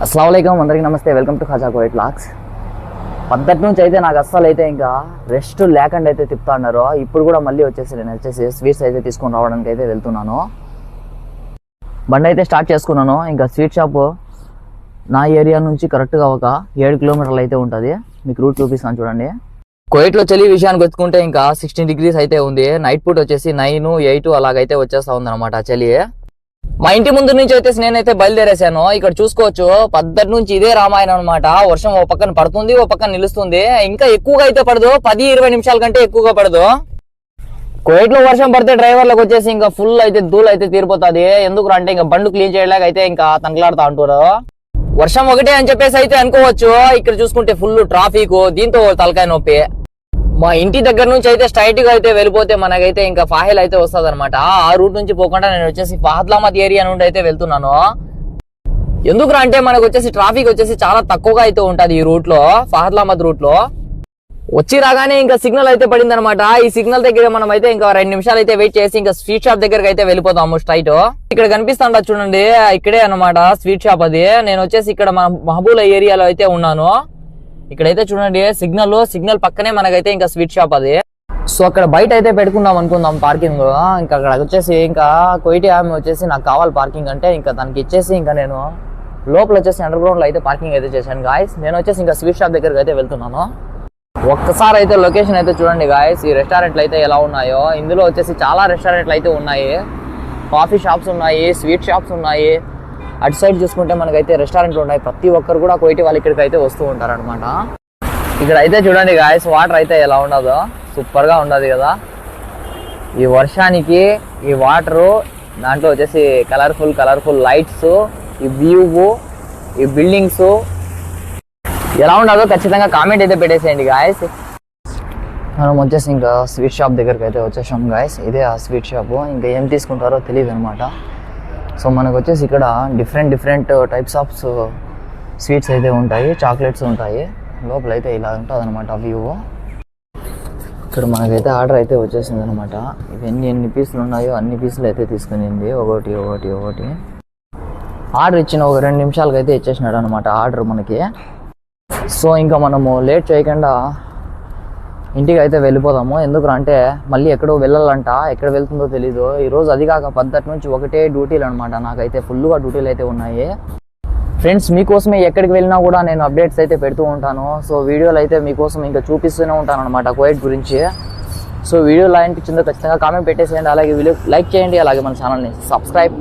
అస్సలాముఅలైకుం అందరికీ నమస్తే. Welcome to Khaja Kuwait vlogs. పద్ధతి నుంచి అయితే నాకు అస్సలు అయితే ఇంకా రెస్ట్ లేకుండా అయితే తిప్పుతా ఉన్నారు. ఇప్పుడు కూడా మళ్ళీ నేను వచ్చేసి స్వీట్స్ అయితే తీసుకొని రావడానికి అయితే వెళ్తున్నాను. బండి అయితే స్టార్ట్ చేసుకున్నాను. ఇంకా స్వీట్ షాప్ నా ఏరియా నుంచి కరెక్ట్గా ఒక 7 కిలోమీటర్లు అయితే ఉంటుంది. మీకు రూట్ చూపిస్తాను చూడండి. కువైట్లో చలి విషయానికి వచ్చుకుంటే ఇంకా 16 degrees అయితే ఉంది. నైట్ పూట వచ్చేసి 9, 8 అలాగైతే వచ్చేస్తా ఉంది అనమాట చలి. మా ఇంటి ముందు నుంచి అయితే నేనైతే బయలుదేరేసాను. ఇక్కడ చూసుకోవచ్చు పద్ధతి నుంచి ఇదే రామాయణం అనమాట. వర్షం ఓ పక్కన పడుతుంది, ఓ పక్కన నిలుస్తుంది. ఇంకా ఎక్కువగా అయితే పడదు, 10-20 నిమిషాల కంటే ఎక్కువగా పడదు. కువైట్ లో వర్షం పడితే డ్రైవర్లకు వచ్చేసి ఇంకా ఫుల్ అయితే ధూళి అయితే తీరిపోతుంది. ఎందుకు అంటే ఇంకా బండ్లు క్లీన్ చేయలేక అయితే ఇంకా తనకలాడుతూ ఉంటారు. వర్షం ఒకటే అని చెప్పేసి అయితే అనుకోవచ్చు. ఇక్కడ చూసుకుంటే ఫుల్ ట్రాఫిక్, దీంతో తలకాయ నొప్పి. మా ఇంటి దగ్గర నుంచి అయితే స్ట్రైట్ గా అయితే వెళ్ళిపోతే మనకైతే ఇంకా ఫాహిల్ అయితే వస్తుంది అనమాట. ఆ రూట్ నుంచి పోకుండా నేను వచ్చేసి ఫహద్లామద్ ఏరియా నుండి అయితే వెళ్తున్నాను. ఎందుకు అంటే మనకు వచ్చేసి ట్రాఫిక్ వచ్చేసి చాలా తక్కువగా అయితే ఉంటది ఈ రూట్ లో, ఫహద్లామద్ రూట్ లో. వచ్చి రాగానే ఇంకా సిగ్నల్ అయితే పడింది అనమాట. ఈ సిగ్నల్ దగ్గర మనం అయితే ఇంకా 2 నిమిషాలు అయితే వెయిట్ చేసి ఇంకా స్వీట్ షాప్ దగ్గరకు అయితే వెళ్ళిపోతాము స్ట్రైట్. ఇక్కడ కనిపిస్తుండ చూడండి, ఇక్కడే అనమాట స్వీట్ షాప్ అది. నేను వచ్చేసి ఇక్కడ మన మహబూలా ఏరియాలో అయితే ఉన్నాను. ఇక్కడైతే చూడండి సిగ్నల్ పక్కనే మనకైతే ఇంకా స్వీట్ షాప్ అది. సో అక్కడ బయట అయితే పెట్టుకుందాం అనుకుందాం పార్కింగ్. ఇంకా అక్కడ వచ్చేసి ఇంకా కువైటీ ఆమె వచ్చేసి నాకు కావాలి పార్కింగ్ అంటే ఇంకా తనకి ఇచ్చేసి ఇంకా నేను లోపల వచ్చేసి అండర్ గ్రౌండ్ లో అయితే పార్కింగ్ అయితే చేశాను గాయస్. నేను వచ్చేసి ఇంకా స్వీట్ షాప్ దగ్గరకు అయితే వెళ్తున్నాను. ఒక్కసారి అయితే లొకేషన్ అయితే చూడండి గాయస్. ఈ రెస్టారెంట్లు అయితే ఎలా ఉన్నాయో. ఇందులో వచ్చేసి చాలా రెస్టారెంట్లు అయితే ఉన్నాయి, కాఫీ షాప్స్ ఉన్నాయి, స్వీట్ షాప్స్ ఉన్నాయి. అటు సైడ్ చూసుకుంటే మనకైతే రెస్టారెంట్లు ఉన్నాయి. ప్రతి ఒక్కరు కూడా కువైటీ వాళ్ళు ఇక్కడికి అయితే వస్తూ ఉంటారు అనమాట. ఇక్కడ అయితే చూడండి గాయస్, వాటర్ అయితే ఎలా ఉండదో సూపర్ గా ఉండదు కదా. ఈ వర్షానికి ఈ వాటరు, దాంట్లో వచ్చేసి కలర్ఫుల్ లైట్స్, ఈ వ్యూ, ఈ బిల్డింగ్స్ ఎలా ఉండదో ఖచ్చితంగా కామెంట్ అయితే పెట్టేసేయండి గాయస్. మనం వచ్చేసి ఇంకా స్వీట్ షాప్ దగ్గరికి అయితే వచ్చేసాం గాయస్. ఇదే ఆ స్వీట్ షాప్. ఇంకా ఏం తీసుకుంటారో తెలియదు అనమాట. సో మనకు వచ్చేసి ఇక్కడ డిఫరెంట్ టైప్స్ ఆఫ్ స్వీట్స్ అయితే ఉంటాయి, చాక్లెట్స్ ఉంటాయి. లోపల అయితే ఇలా ఉంటుంది అనమాట వ్యూ. ఇక్కడ మనకైతే ఆర్డర్ అయితే వచ్చేసింది అనమాట. ఇవన్నీ ఎన్ని పీసులు ఉన్నాయో అన్ని పీసులు అయితే తీసుకునింది, ఒకటి. ఆర్డర్ ఇచ్చిన ఒక 2 నిమిషాలకి అయితే ఇచ్చేసినాడు అనమాట ఆర్డర్ మనకి. సో ఇంకా మనము లేట్ చేయకుండా ఇంటికి అయితే వెళ్ళిపోదాము. ఎందుకు అంటే మళ్ళీ ఎక్కడో వెళ్ళాలంట, ఎక్కడ వెళ్తుందో తెలీదు. ఈరోజు అది కాక పద్ధతి నుంచి ఒకటే డ్యూటీలు అనమాట. నాకైతే ఫుల్గా డ్యూటీలు అయితే ఉన్నాయి ఫ్రెండ్స్. మీకోసమే ఎక్కడికి వెళ్ళినా కూడా నేను అప్డేట్స్ అయితే పెడుతూ ఉంటాను. సో వీడియోలు అయితే మీకోసం ఇంకా చూపిస్తూనే ఉంటాను అనమాట కువైట్ గురించి. సో వీడియో ఎలా అనిపించిందో ఖచ్చితంగా కామెంట్ పెట్టేసేయండి. అలాగే వీడియో లైక్ చేయండి, అలాగే మన ఛానల్ని సబ్స్క్రైబ్